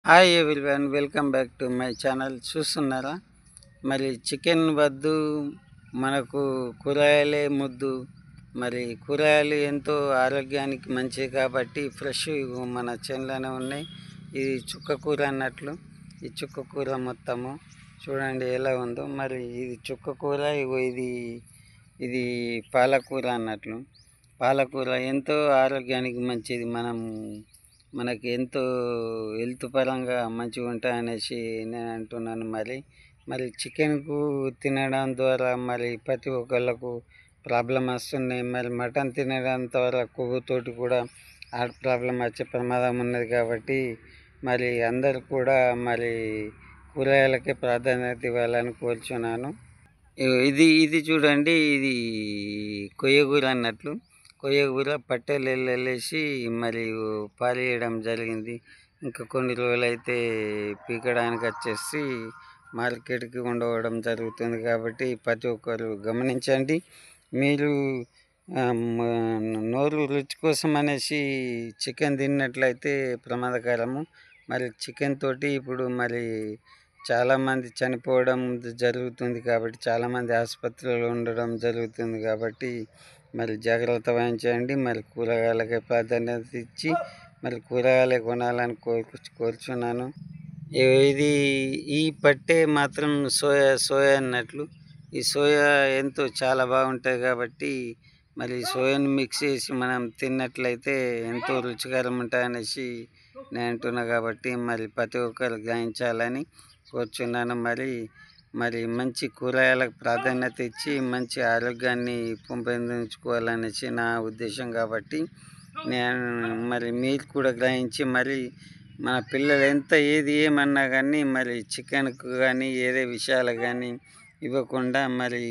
Hi everyone, welcome back to my channel. చూస్తున్నారా, మరి chicken వద్దు మనకు కూరగాయలే ముద్దు. మరి కూరగాయలు ఎంతో ఆరోగ్యానికి మంచిది కాబట్టి ఫ్రెష్ మన చేనులోనే ఉన్నాయి. ఇది చుక్క కూర అన్నట్లు. ఈ చుక్క కూర మొత్తము చూడండి ఎలా ఉందో. మరి ఇది చుక్క కూర, ఇది ఇది పాలకూర అన్నట్లు. పాలకూర ఎంతో ఆరోగ్యానికి మంచిది. మనకి ఎంతో హెల్త్ పరంగా మంచిగా ఉంటాయనేసి నేను అంటున్నాను. మరి చికెన్కు తినడం ద్వారా మరి ప్రతి ఒక్కళ్ళకు ప్రాబ్లం వస్తున్నాయి. మరి మటన్ తినడం ద్వారా కొవ్వుతోటి కూడా హార్ట్ ప్రాబ్లం వచ్చే ప్రమాదం ఉన్నది. కాబట్టి మరి అందరు కూడా మరి కూరగాయలకే ప్రాధాన్యత ఇవ్వాలని కోరుచున్నాను. ఇది ఇది చూడండి, ఇది కొయ్యగూర అన్నట్లు. కొయ్యగూర పట్టెలు వెళ్ళేసి మరి పారేయడం జరిగింది. ఇంకా కొన్ని రోజులైతే పీకడానికి వచ్చేసి మార్కెట్కి ఉండవడం జరుగుతుంది. కాబట్టి ప్రతి ఒక్కరు గమనించండి. మీరు నోరు రుచి కోసం అనేసి చికెన్ తిన్నట్లయితే ప్రమాదకరము. మరి చికెన్ తోటి ఇప్పుడు మరి చాలామంది చనిపోవడం జరుగుతుంది. కాబట్టి చాలామంది ఆసుపత్రిలో ఉండడం జరుగుతుంది. కాబట్టి మరి జాగ్రత్త వహించండి. మరి కూరగాయలకే ప్రాధాన్యత ఇచ్చి మరి కూరగాయలే కొనాలని కోరుచున్నాను. ఇది ఈ పట్టే మాత్రం సోయా అన్నట్లు. ఈ సోయా ఎంతో చాలా బాగుంటుంది. కాబట్టి మరి సోయాను మిక్స్ చేసి మనం తిన్నట్లయితే ఎంతో రుచికరం ఉంటాయనేసి నేను అంటున్నా. కాబట్టి మరి ప్రతి ఒక్కరు గ్రహించాలని కోరుచున్నాను. మరి మంచి కూరగాయలకు ప్రాధాన్యత ఇచ్చి మంచి ఆరోగ్యాన్ని పెంపొందించుకోవాలనేసి నా ఉద్దేశం. కాబట్టి మరి మీరు కూడా గ్రహించి మరి మన పిల్లలు ఏది ఏమన్నా కానీ మరి చికెన్కు కానీ ఏదే విషయాలు కానీ ఇవ్వకుండా మరి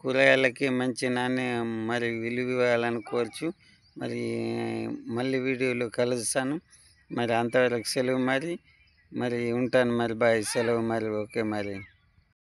కూరగాయలకి మంచి మరి విలువ ఇవ్వాలని కోరుచు మళ్ళీ వీడియోలో కలుస్తాను. మరి అంతవరకు సెలవు. మరి ఉంటాను. మరి బాయ్, సెలవు. ఓకే.